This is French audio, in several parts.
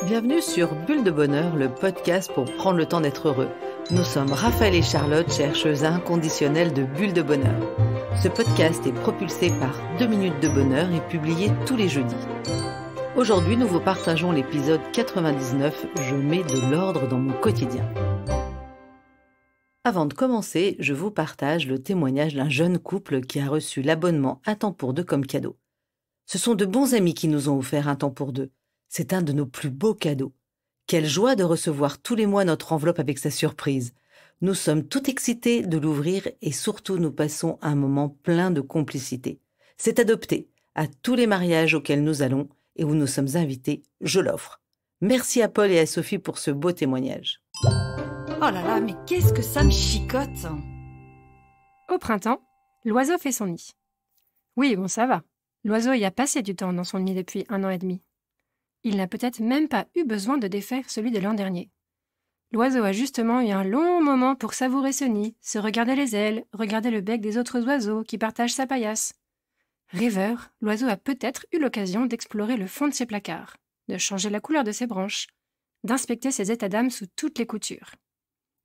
Bienvenue sur Bulle de Bonheur, le podcast pour prendre le temps d'être heureux. Nous sommes Raphaël et Charlotte, chercheuses inconditionnelles de Bulle de Bonheur. Ce podcast est propulsé par 2 minutes de bonheur et publié tous les jeudis. Aujourd'hui, nous vous partageons l'épisode 99 « Je mets de l'ordre dans mon quotidien ». Avant de commencer, je vous partage le témoignage d'un jeune couple qui a reçu l'abonnement Un temps pour deux comme cadeau. Ce sont de bons amis qui nous ont offert Un temps pour deux. C'est un de nos plus beaux cadeaux. Quelle joie de recevoir tous les mois notre enveloppe avec sa surprise. Nous sommes tout excités de l'ouvrir et surtout nous passons un moment plein de complicité. C'est adopté. À tous les mariages auxquels nous allons et où nous sommes invités, je l'offre. Merci à Paul et à Sophie pour ce beau témoignage. Oh là là, mais qu'est-ce que ça me chicote! Au printemps, l'oiseau fait son nid. Oui, bon, ça va. L'oiseau y a passé du temps dans son nid depuis 1 an et demi. Il n'a peut-être même pas eu besoin de défaire celui de l'an dernier. L'oiseau a justement eu un long moment pour savourer ce nid, se regarder les ailes, regarder le bec des autres oiseaux qui partagent sa paillasse. Rêveur, l'oiseau a peut-être eu l'occasion d'explorer le fond de ses placards, de changer la couleur de ses branches, d'inspecter ses états d'âme sous toutes les coutures.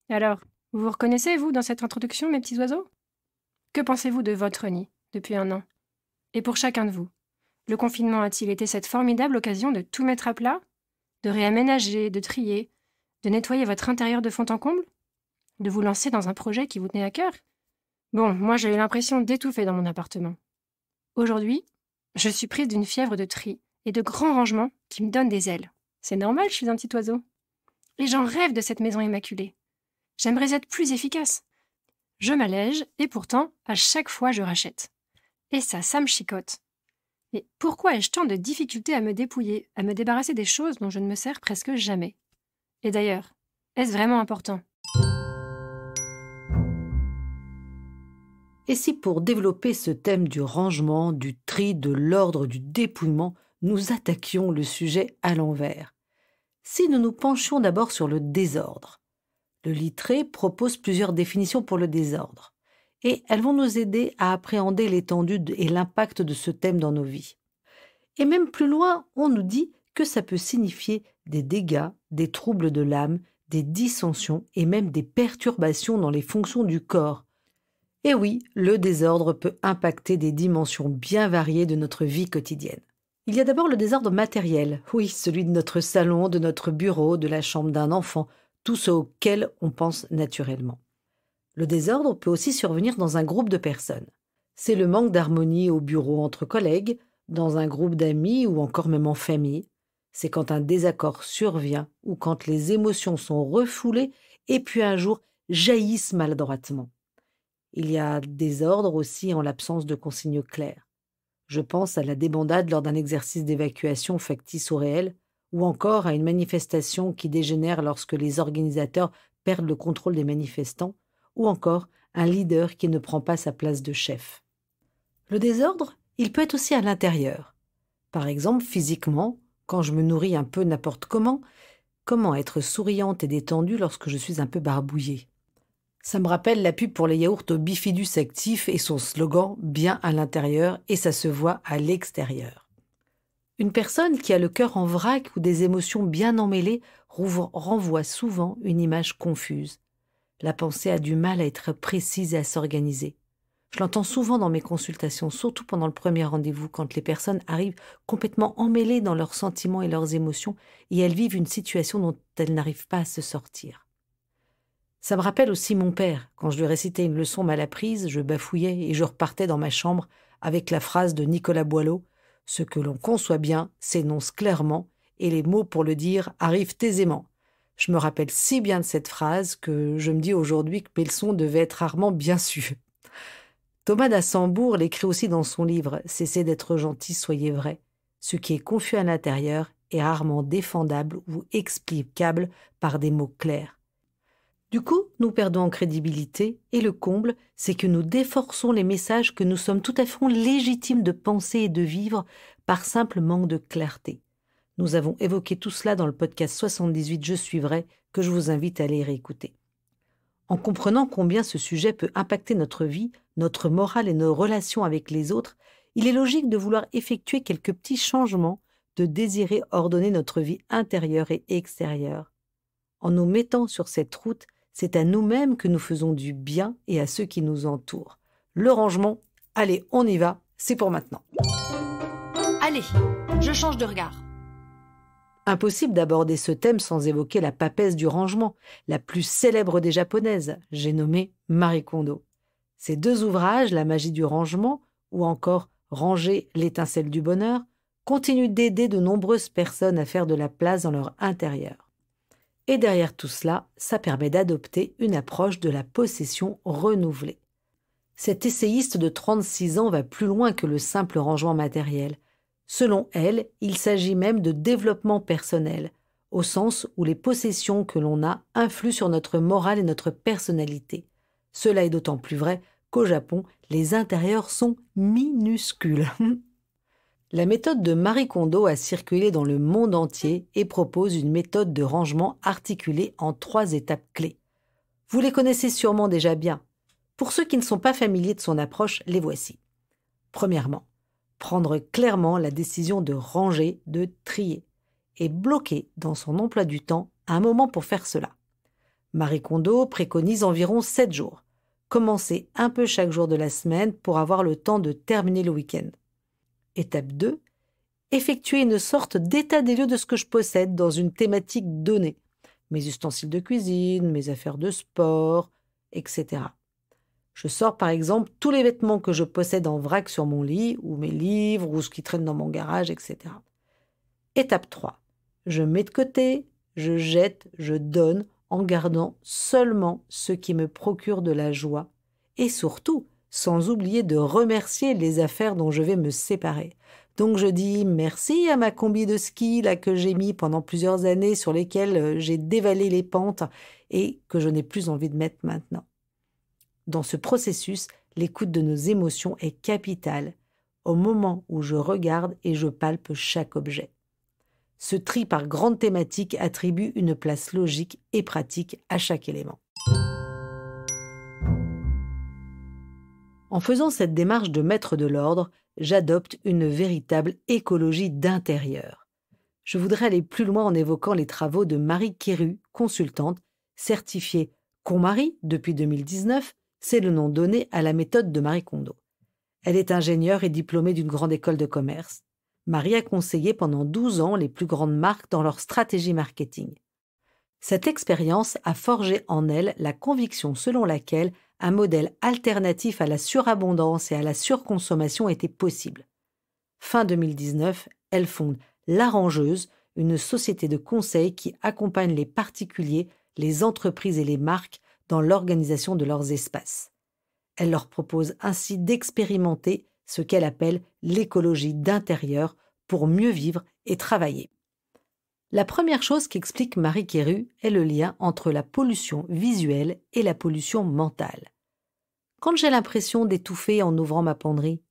Alors, vous vous reconnaissez, vous, dans cette introduction, mes petits oiseaux? Que pensez-vous de votre nid, depuis 1 an? Et pour chacun de vous, le confinement a-t-il été cette formidable occasion de tout mettre à plat? De réaménager, de trier, de nettoyer votre intérieur de fond en comble? De vous lancer dans un projet qui vous tenait à cœur? Bon, moi j'ai eu l'impression d'étouffer dans mon appartement. Aujourd'hui, je suis prise d'une fièvre de tri et de grands rangements qui me donnent des ailes. C'est normal, je suis un petit oiseau. Et j'en rêve de cette maison immaculée. J'aimerais être plus efficace. Je m'allège et pourtant, à chaque fois, je rachète. Et ça me chicote. Mais pourquoi ai-je tant de difficultés à me dépouiller, à me débarrasser des choses dont je ne me sers presque jamais? Et d'ailleurs, est-ce vraiment important? Et si pour développer ce thème du rangement, du tri, de l'ordre, du dépouillement, nous attaquions le sujet à l'envers? Si nous nous penchions d'abord sur le désordre. Le Littré propose plusieurs définitions pour le désordre. Et elles vont nous aider à appréhender l'étendue et l'impact de ce thème dans nos vies. Et même plus loin, on nous dit que ça peut signifier des dégâts, des troubles de l'âme, des dissensions et même des perturbations dans les fonctions du corps. Et oui, le désordre peut impacter des dimensions bien variées de notre vie quotidienne. Il y a d'abord le désordre matériel, oui, celui de notre salon, de notre bureau, de la chambre d'un enfant, tout ce auquel on pense naturellement. Le désordre peut aussi survenir dans un groupe de personnes. C'est le manque d'harmonie au bureau entre collègues, dans un groupe d'amis ou encore même en famille. C'est quand un désaccord survient ou quand les émotions sont refoulées et puis un jour jaillissent maladroitement. Il y a désordre aussi en l'absence de consignes claires. Je pense à la débandade lors d'un exercice d'évacuation factice ou réel, ou encore à une manifestation qui dégénère lorsque les organisateurs perdent le contrôle des manifestants, ou encore un leader qui ne prend pas sa place de chef. Le désordre, il peut être aussi à l'intérieur. Par exemple, physiquement, quand je me nourris un peu n'importe comment être souriante et détendue lorsque je suis un peu barbouillée? Ça me rappelle la pub pour les yaourts au Bifidus Actif et son slogan « Bien à l'intérieur » et ça se voit à l'extérieur. Une personne qui a le cœur en vrac ou des émotions bien emmêlées renvoie souvent une image confuse. La pensée a du mal à être précise et à s'organiser. Je l'entends souvent dans mes consultations, surtout pendant le premier rendez-vous, quand les personnes arrivent complètement emmêlées dans leurs sentiments et leurs émotions et elles vivent une situation dont elles n'arrivent pas à se sortir. Ça me rappelle aussi mon père. Quand je lui récitais une leçon mal apprise, je bafouillais et je repartais dans ma chambre avec la phrase de Nicolas Boileau « Ce que l'on conçoit bien s'énonce clairement et les mots pour le dire arrivent aisément ». Je me rappelle si bien de cette phrase que je me dis aujourd'hui que mes leçons devaient être rarement bien sues. Thomas d'Assembourg l'écrit aussi dans son livre « Cessez d'être gentil, soyez vrai ». Ce qui est confus à l'intérieur est rarement défendable ou explicable par des mots clairs. Du coup, nous perdons en crédibilité et le comble, c'est que nous déforçons les messages que nous sommes tout à fait légitimes de penser et de vivre par simple manque de clarté. Nous avons évoqué tout cela dans le podcast 78 « Je suis vrai » que je vous invite à aller réécouter. En comprenant combien ce sujet peut impacter notre vie, notre morale et nos relations avec les autres, il est logique de vouloir effectuer quelques petits changements de désirer ordonner notre vie intérieure et extérieure. En nous mettant sur cette route, c'est à nous-mêmes que nous faisons du bien et à ceux qui nous entourent. Le rangement, allez, on y va, c'est pour maintenant. Allez, je change de regard. Impossible d'aborder ce thème sans évoquer la papesse du rangement, la plus célèbre des japonaises, j'ai nommé Marie Kondo. Ces deux ouvrages, La magie du rangement ou encore Ranger l'étincelle du bonheur, continuent d'aider de nombreuses personnes à faire de la place dans leur intérieur. Et derrière tout cela, ça permet d'adopter une approche de la possession renouvelée. Cette essayiste de 36 ans va plus loin que le simple rangement matériel. Selon elle, il s'agit même de développement personnel, au sens où les possessions que l'on a influent sur notre morale et notre personnalité. Cela est d'autant plus vrai qu'au Japon, les intérieurs sont minuscules. La méthode de Marie Kondo a circulé dans le monde entier et propose une méthode de rangement articulée en 3 étapes clés. Vous les connaissez sûrement déjà bien. Pour ceux qui ne sont pas familiers de son approche, les voici. Premièrement, prendre clairement la décision de ranger, de trier, et bloquer dans son emploi du temps un moment pour faire cela. Marie Kondo préconise environ 7 jours. Commencez un peu chaque jour de la semaine pour avoir le temps de terminer le week-end. Étape 2. Effectuer une sorte d'état des lieux de ce que je possède dans une thématique donnée. Mes ustensiles de cuisine, mes affaires de sport, etc. Je sors par exemple tous les vêtements que je possède en vrac sur mon lit, ou mes livres, ou ce qui traîne dans mon garage, etc. Étape 3. Je mets de côté, je jette, je donne, en gardant seulement ce qui me procure de la joie, et surtout, sans oublier de remercier les affaires dont je vais me séparer. Donc je dis merci à ma combi de ski là, que j'ai mis pendant plusieurs années, sur lesquelles j'ai dévalé les pentes et que je n'ai plus envie de mettre maintenant. Dans ce processus, l'écoute de nos émotions est capitale, au moment où je regarde et je palpe chaque objet. Ce tri par grande thématique attribue une place logique et pratique à chaque élément. En faisant cette démarche de maître de l'ordre, j'adopte une véritable écologie d'intérieur. Je voudrais aller plus loin en évoquant les travaux de Marie Kéru, consultante, certifiée KonMari depuis 2019, c'est le nom donné à la méthode de Marie Kondo. Elle est ingénieure et diplômée d'une grande école de commerce. Marie a conseillé pendant 12 ans les plus grandes marques dans leur stratégie marketing. Cette expérience a forgé en elle la conviction selon laquelle un modèle alternatif à la surabondance et à la surconsommation était possible. Fin 2019, elle fonde L'Arrangeuse, une société de conseil qui accompagne les particuliers, les entreprises et les marques dans l'organisation de leurs espaces. Elle leur propose ainsi d'expérimenter ce qu'elle appelle l'écologie d'intérieur pour mieux vivre et travailler. La première chose qu'explique Marie Kéru est le lien entre la pollution visuelle et la pollution mentale. Quand j'ai l'impression d'étouffer en ouvrant ma penderie,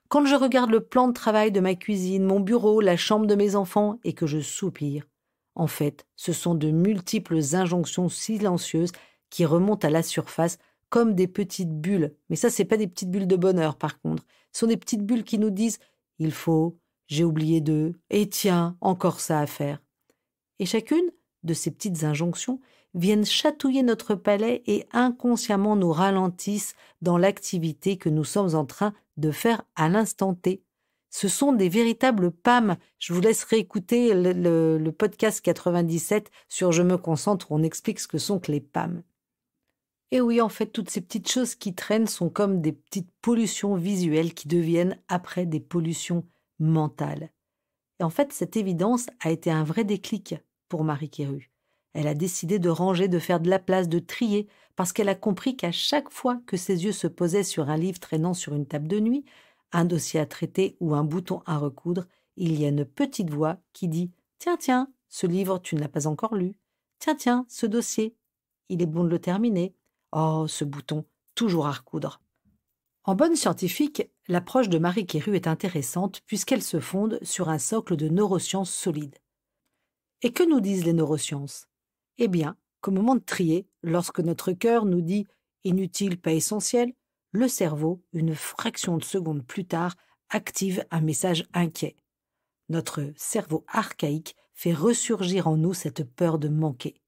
quand je regarde le plan de travail de ma cuisine, mon bureau, la chambre de mes enfants et que je soupire, en fait, ce sont de multiples injonctions silencieuses qui remontent à la surface comme des petites bulles. Mais ça, c'est pas des petites bulles de bonheur, par contre. Ce sont des petites bulles qui nous disent « il faut, j'ai oublié de, et tiens, encore ça à faire ». Et chacune de ces petites injonctions viennent chatouiller notre palais et inconsciemment nous ralentissent dans l'activité que nous sommes en train de faire à l'instant T. Ce sont des véritables PAM. Je vous laisse réécouter le podcast 97 sur Je me concentre où on explique ce que sont que les PAM. Et oui, en fait, toutes ces petites choses qui traînent sont comme des petites pollutions visuelles qui deviennent après des pollutions mentales. Et en fait, cette évidence a été un vrai déclic pour Marie Kéru. Elle a décidé de ranger, de faire de la place, de trier, parce qu'elle a compris qu'à chaque fois que ses yeux se posaient sur un livre traînant sur une table de nuit, un dossier à traiter ou un bouton à recoudre, il y a une petite voix qui dit « Tiens, ce livre, tu ne l'as pas encore lu. Tiens, ce dossier, il est bon de le terminer. Oh, ce bouton, toujours à recoudre. » En bonne scientifique, l'approche de Marie Kéru est intéressante puisqu'elle se fonde sur un socle de neurosciences solides. Et que nous disent les neurosciences ? Eh bien, qu'au moment de trier, lorsque notre cœur nous dit « inutile, pas essentiel », le cerveau, une fraction de seconde plus tard, active un message inquiet. Notre cerveau archaïque fait ressurgir en nous cette peur de manquer.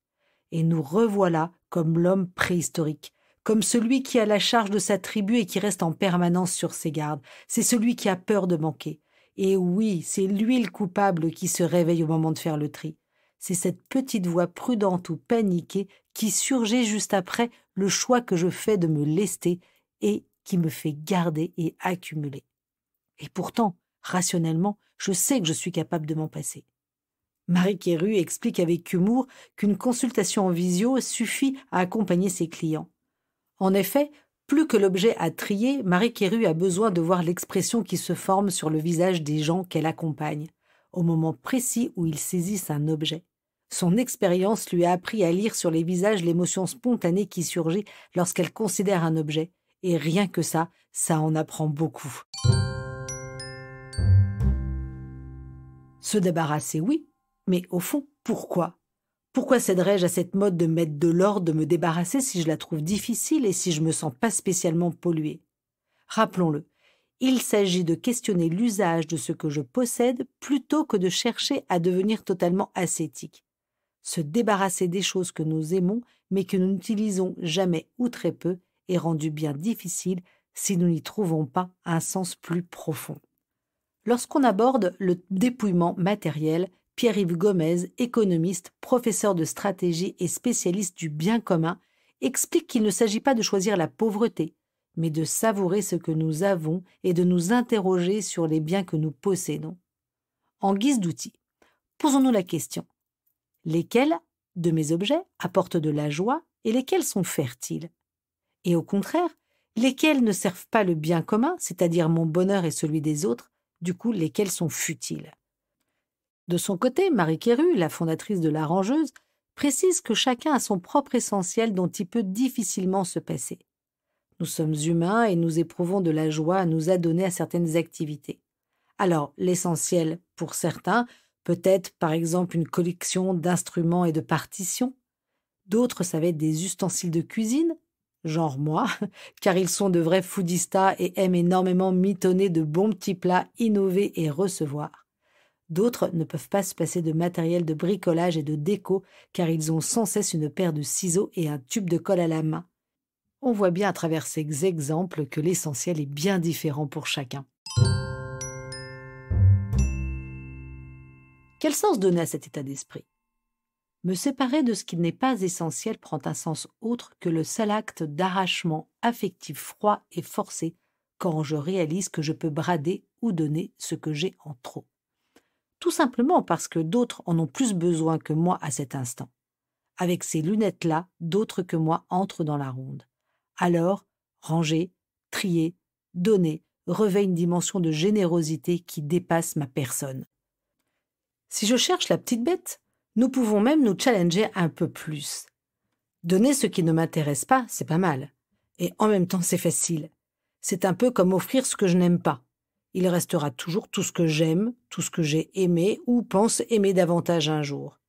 Et nous revoilà comme l'homme préhistorique, comme celui qui a la charge de sa tribu et qui reste en permanence sur ses gardes. C'est celui qui a peur de manquer. Et oui, c'est lui le coupable qui se réveille au moment de faire le tri. C'est cette petite voix prudente ou paniquée qui surgit juste après le choix que je fais de me lester et qui me fait garder et accumuler. Et pourtant, rationnellement, je sais que je suis capable de m'en passer. Marie Quérue explique avec humour qu'une consultation en visio suffit à accompagner ses clients. En effet, plus que l'objet à trier, Marie Quérue a besoin de voir l'expression qui se forme sur le visage des gens qu'elle accompagne, au moment précis où ils saisissent un objet. Son expérience lui a appris à lire sur les visages l'émotion spontanée qui surgit lorsqu'elle considère un objet. Et rien que ça en apprend beaucoup. Se débarrasser, oui, mais au fond, pourquoi ? Pourquoi céderais-je à cette mode de mettre de l'ordre, de me débarrasser si je la trouve difficile et si je me sens pas spécialement polluée ? Rappelons-le, il s'agit de questionner l'usage de ce que je possède plutôt que de chercher à devenir totalement ascétique. Se débarrasser des choses que nous aimons mais que nous n'utilisons jamais ou très peu est rendu bien difficile si nous n'y trouvons pas un sens plus profond. Lorsqu'on aborde le dépouillement matériel, Pierre-Yves Gomez, économiste, professeur de stratégie et spécialiste du bien commun, explique qu'il ne s'agit pas de choisir la pauvreté, mais de savourer ce que nous avons et de nous interroger sur les biens que nous possédons. En guise d'outil, posons-nous la question. Lesquels de mes objets apportent de la joie et lesquels sont fertiles ? Et au contraire, lesquels ne servent pas le bien commun, c'est-à-dire mon bonheur et celui des autres, du coup lesquels sont futiles ? De son côté, Marie Quérue, la fondatrice de l'Arrangeuse, précise que chacun a son propre essentiel dont il peut difficilement se passer. Nous sommes humains et nous éprouvons de la joie à nous adonner à certaines activités. Alors, l'essentiel, pour certains, peut être par exemple une collection d'instruments et de partitions. D'autres, ça va être des ustensiles de cuisine, genre moi, car ils sont de vrais foodistas et aiment énormément mitonner de bons petits plats, innover et recevoir. D'autres ne peuvent pas se passer de matériel de bricolage et de déco, car ils ont sans cesse une paire de ciseaux et un tube de colle à la main. On voit bien à travers ces exemples que l'essentiel est bien différent pour chacun. Quel sens donner à cet état d'esprit ? Me séparer de ce qui n'est pas essentiel prend un sens autre que le seul acte d'arrachement affectif froid et forcé quand je réalise que je peux brader ou donner ce que j'ai en trop. Tout simplement parce que d'autres en ont plus besoin que moi à cet instant. Avec ces lunettes-là, d'autres que moi entrent dans la ronde. Alors, ranger, trier, donner revêt une dimension de générosité qui dépasse ma personne. Si je cherche la petite bête, nous pouvons même nous challenger un peu plus. Donner ce qui ne m'intéresse pas, c'est pas mal. Et en même temps, c'est facile. C'est un peu comme offrir ce que je n'aime pas. Il restera toujours tout ce que j'aime, tout ce que j'ai aimé ou pense aimer davantage un jour.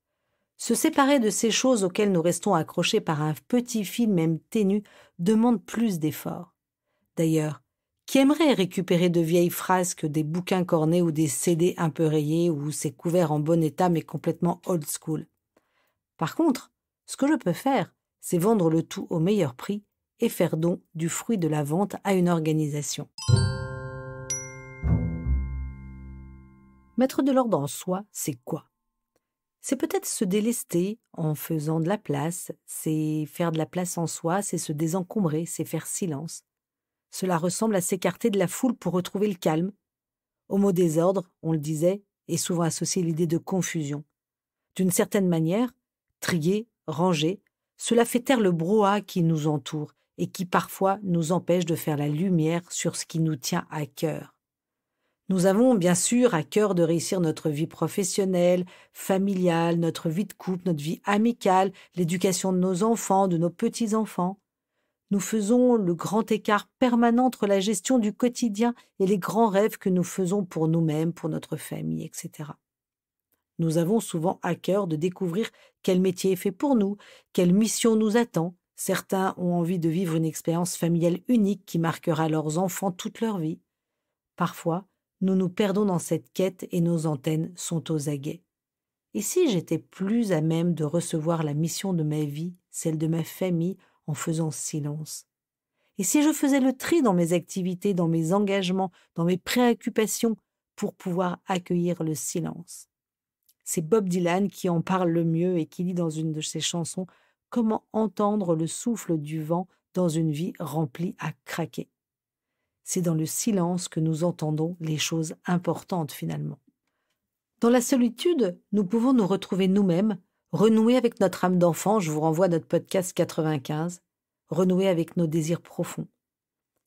Se séparer de ces choses auxquelles nous restons accrochés par un petit fil même ténu demande plus d'efforts. D'ailleurs, qui aimerait récupérer de vieilles frasques, des bouquins cornés ou des CD un peu rayés ou ces couverts en bon état mais complètement old school ? Par contre, ce que je peux faire, c'est vendre le tout au meilleur prix et faire don du fruit de la vente à une organisation. Mettre de l'ordre en soi, c'est quoi ? C'est peut-être se délester en faisant de la place, c'est faire de la place en soi, c'est se désencombrer, c'est faire silence. Cela ressemble à s'écarter de la foule pour retrouver le calme. Au mot désordre, on le disait, est souvent associé l'idée de confusion. D'une certaine manière, trier, ranger, cela fait taire le brouhaha qui nous entoure et qui parfois nous empêche de faire la lumière sur ce qui nous tient à cœur. Nous avons bien sûr à cœur de réussir notre vie professionnelle, familiale, notre vie de couple, notre vie amicale, l'éducation de nos enfants, de nos petits-enfants. Nous faisons le grand écart permanent entre la gestion du quotidien et les grands rêves que nous faisons pour nous-mêmes, pour notre famille, etc. Nous avons souvent à cœur de découvrir quel métier est fait pour nous, quelle mission nous attend. Certains ont envie de vivre une expérience familiale unique qui marquera leurs enfants toute leur vie. Parfois, nous nous perdons dans cette quête et nos antennes sont aux aguets. Et si j'étais plus à même de recevoir la mission de ma vie, celle de ma famille, en faisant silence? Et si je faisais le tri dans mes activités, dans mes engagements, dans mes préoccupations, pour pouvoir accueillir le silence? C'est Bob Dylan qui en parle le mieux et qui dit dans une de ses chansons « Comment entendre le souffle du vent dans une vie remplie à craquer ?» C'est dans le silence que nous entendons les choses importantes finalement. Dans la solitude, nous pouvons nous retrouver nous-mêmes, renouer avec notre âme d'enfant, je vous renvoie à notre podcast 95, renouer avec nos désirs profonds.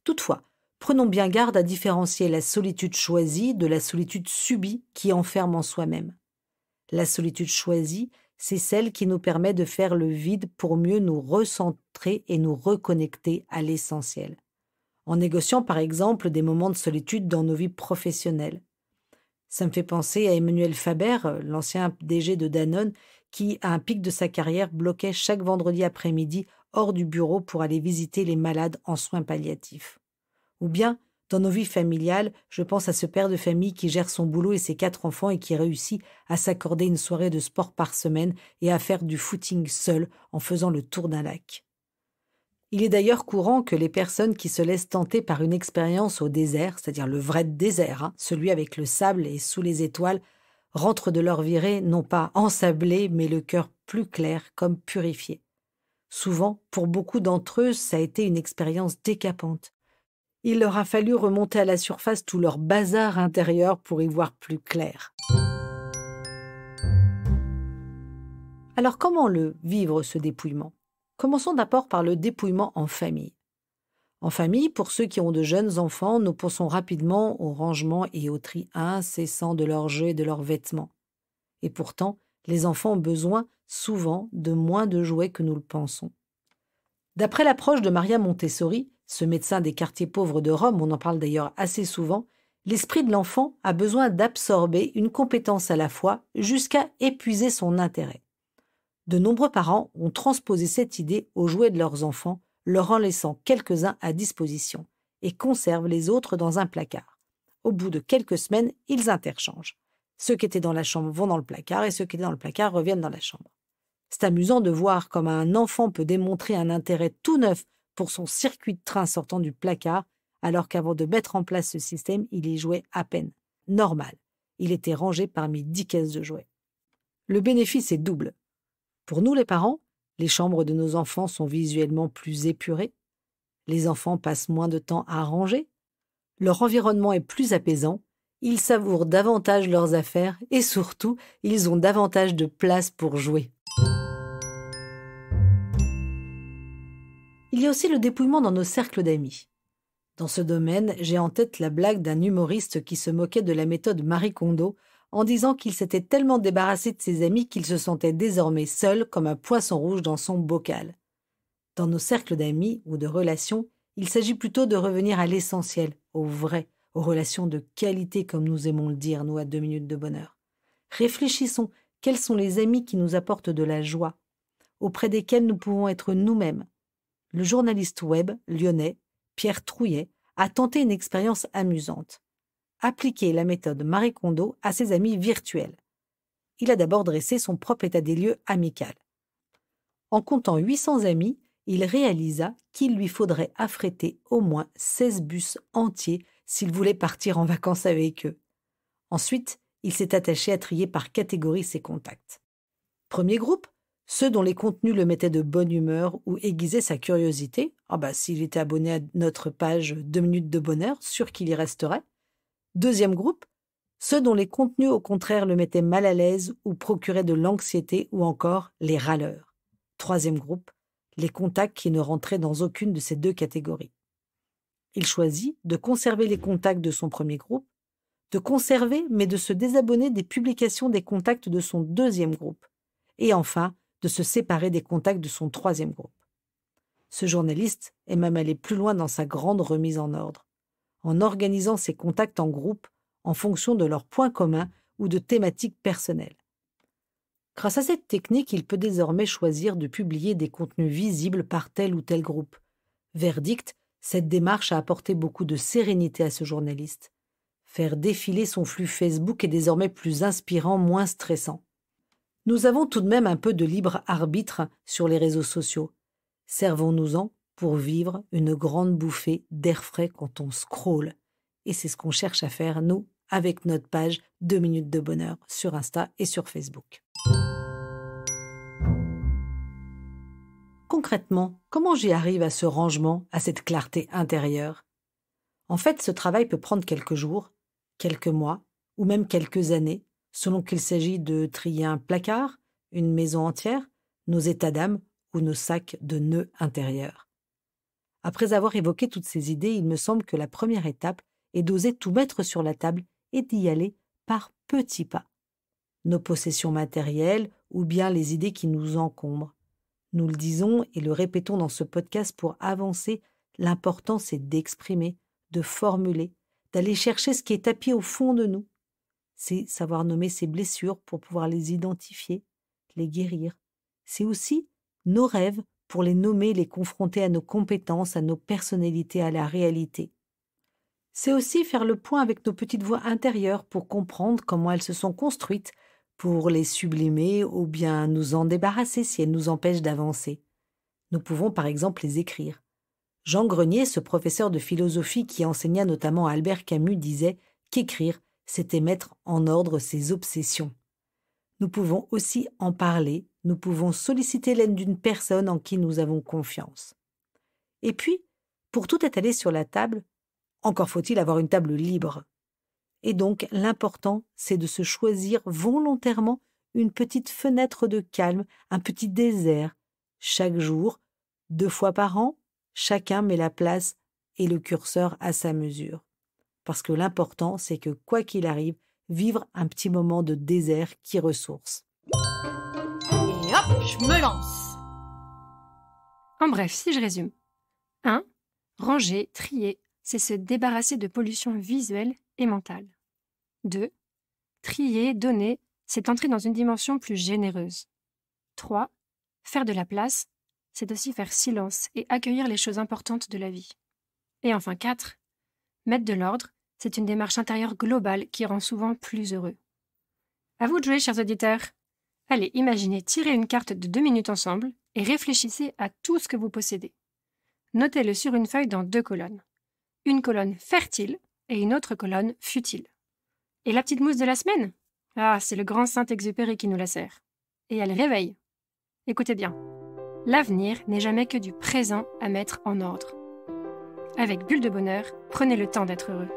Toutefois, prenons bien garde à différencier la solitude choisie de la solitude subie qui enferme en soi-même. La solitude choisie, c'est celle qui nous permet de faire le vide pour mieux nous recentrer et nous reconnecter à l'essentiel. En négociant par exemple des moments de solitude dans nos vies professionnelles. Ça me fait penser à Emmanuel Faber, l'ancien DG de Danone, qui, à un pic de sa carrière, bloquait chaque vendredi après-midi hors du bureau pour aller visiter les malades en soins palliatifs. Ou bien, dans nos vies familiales, je pense à ce père de famille qui gère son boulot et ses 4 enfants et qui réussit à s'accorder une soirée de sport par semaine et à faire du footing seul en faisant le tour d'un lac. Il est d'ailleurs courant que les personnes qui se laissent tenter par une expérience au désert, c'est-à-dire le vrai désert, celui avec le sable et sous les étoiles, rentrent de leur virée non pas ensablés, mais le cœur plus clair, comme purifié. Souvent, pour beaucoup d'entre eux, ça a été une expérience décapante. Il leur a fallu remonter à la surface tout leur bazar intérieur pour y voir plus clair. Alors comment le vivre ce dépouillement ? Commençons d'abord par le dépouillement en famille. En famille, pour ceux qui ont de jeunes enfants, nous pensons rapidement au rangement et au tri incessant de leurs jeux et de leurs vêtements. Et pourtant, les enfants ont besoin souvent de moins de jouets que nous le pensons. D'après l'approche de Maria Montessori, ce médecin des quartiers pauvres de Rome, on en parle d'ailleurs assez souvent, l'esprit de l'enfant a besoin d'absorber une compétence à la fois jusqu'à épuiser son intérêt. De nombreux parents ont transposé cette idée aux jouets de leurs enfants, leur en laissant quelques-uns à disposition, et conservent les autres dans un placard. Au bout de quelques semaines, ils interchangent. Ceux qui étaient dans la chambre vont dans le placard et ceux qui étaient dans le placard reviennent dans la chambre. C'est amusant de voir comment un enfant peut démontrer un intérêt tout neuf pour son circuit de train sortant du placard, alors qu'avant de mettre en place ce système, il y jouait à peine. Normal, il était rangé parmi 10 caisses de jouets. Le bénéfice est double. Pour nous les parents, les chambres de nos enfants sont visuellement plus épurées, les enfants passent moins de temps à ranger, leur environnement est plus apaisant, ils savourent davantage leurs affaires et surtout, ils ont davantage de place pour jouer. Il y a aussi le dépouillement dans nos cercles d'amis. Dans ce domaine, j'ai en tête la blague d'un humoriste qui se moquait de la méthode Marie Kondo en disant qu'il s'était tellement débarrassé de ses amis qu'il se sentait désormais seul comme un poisson rouge dans son bocal. Dans nos cercles d'amis ou de relations, il s'agit plutôt de revenir à l'essentiel, au vrai, aux relations de qualité comme nous aimons le dire, nous, à 2 minutes de bonheur. Réfléchissons, quels sont les amis qui nous apportent de la joie, auprès desquels nous pouvons être nous-mêmes. Le journaliste web lyonnais, Pierre Trouillet, a tenté une expérience amusante. Appliquer la méthode Marie Kondo à ses amis virtuels. Il a d'abord dressé son propre état des lieux amical. En comptant 800 amis, il réalisa qu'il lui faudrait affréter au moins 16 bus entiers s'il voulait partir en vacances avec eux. Ensuite, il s'est attaché à trier par catégorie ses contacts. Premier groupe, ceux dont les contenus le mettaient de bonne humeur ou aiguisaient sa curiosité. S'il était abonné à notre page 2 minutes de bonheur, sûr qu'il y resterait. Deuxième groupe, ceux dont les contenus au contraire le mettaient mal à l'aise ou procuraient de l'anxiété ou encore les râleurs. Troisième groupe, les contacts qui ne rentraient dans aucune de ces 2 catégories. Il choisit de conserver les contacts de son premier groupe, de conserver mais de se désabonner des publications des contacts de son deuxième groupe, et enfin de se séparer des contacts de son troisième groupe. Ce journaliste est même allé plus loin dans sa grande remise en ordre, en organisant ses contacts en groupe en fonction de leurs points communs ou de thématiques personnelles. Grâce à cette technique, il peut désormais choisir de publier des contenus visibles par tel ou tel groupe. Verdict, cette démarche a apporté beaucoup de sérénité à ce journaliste. Faire défiler son flux Facebook est désormais plus inspirant, moins stressant. Nous avons tout de même un peu de libre arbitre sur les réseaux sociaux. Servons-nous-en pour vivre une grande bouffée d'air frais quand on scrolle. Et c'est ce qu'on cherche à faire, nous, avec notre page 2 minutes de bonheur sur Insta et sur Facebook. Concrètement, comment j'y arrive à ce rangement, à cette clarté intérieure? En fait, ce travail peut prendre quelques jours, quelques mois, ou même quelques années, selon qu'il s'agit de trier un placard, une maison entière, nos états d'âme ou nos sacs de nœuds intérieurs. Après avoir évoqué toutes ces idées, il me semble que la première étape est d'oser tout mettre sur la table et d'y aller par petits pas. Nos possessions matérielles ou bien les idées qui nous encombrent. Nous le disons et le répétons dans ce podcast pour avancer, l'important c'est d'exprimer, de formuler, d'aller chercher ce qui est tapis au fond de nous. C'est savoir nommer ces blessures pour pouvoir les identifier, les guérir. C'est aussi nos rêves pour les nommer, les confronter à nos compétences, à nos personnalités, à la réalité. C'est aussi faire le point avec nos petites voix intérieures pour comprendre comment elles se sont construites, pour les sublimer ou bien nous en débarrasser si elles nous empêchent d'avancer. Nous pouvons par exemple les écrire. Jean Grenier, ce professeur de philosophie qui enseigna notamment à Albert Camus, disait qu'écrire, c'était mettre en ordre ses obsessions. Nous pouvons aussi en parler, nous pouvons solliciter l'aide d'une personne en qui nous avons confiance. Et puis, pour tout étaler sur la table, encore faut-il avoir une table libre. Et donc, l'important, c'est de se choisir volontairement une petite fenêtre de calme, un petit désert. Chaque jour, 2 fois par an, chacun met la place et le curseur à sa mesure. Parce que l'important, c'est que, quoi qu'il arrive, vivre un petit moment de désert qui ressource. Et hop, je me lance. En bref, si je résume. 1. Ranger, trier, c'est se débarrasser de pollution visuelle et mentale. 2. Trier, donner, c'est entrer dans une dimension plus généreuse. 3. Faire de la place, c'est aussi faire silence et accueillir les choses importantes de la vie. Et enfin 4. Mettre de l'ordre, c'est une démarche intérieure globale qui rend souvent plus heureux. À vous de jouer, chers auditeurs. Allez, imaginez tirer une carte de 2 minutes ensemble et réfléchissez à tout ce que vous possédez. Notez-le sur une feuille dans 2 colonnes. Une colonne fertile et une autre colonne futile. Et la petite mousse de la semaine? Ah, c'est le grand Saint-Exupéry qui nous la sert. Et elle réveille. Écoutez bien. L'avenir n'est jamais que du présent à mettre en ordre. Avec Bulle de Bonheur, prenez le temps d'être heureux.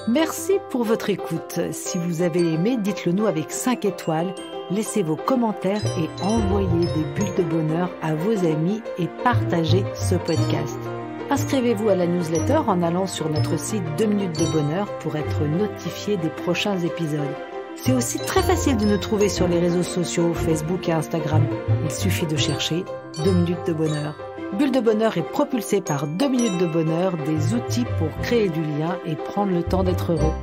Merci pour votre écoute. Si vous avez aimé, dites-le nous avec 5 étoiles. Laissez vos commentaires et envoyez des bulles de bonheur à vos amis et partagez ce podcast. Inscrivez-vous à la newsletter en allant sur notre site 2 minutes de bonheur pour être notifié des prochains épisodes. C'est aussi très facile de nous trouver sur les réseaux sociaux, Facebook et Instagram. Il suffit de chercher 2 minutes de bonheur. Bulle de bonheur est propulsée par 2 minutes de bonheur, des outils pour créer du lien et prendre le temps d'être heureux.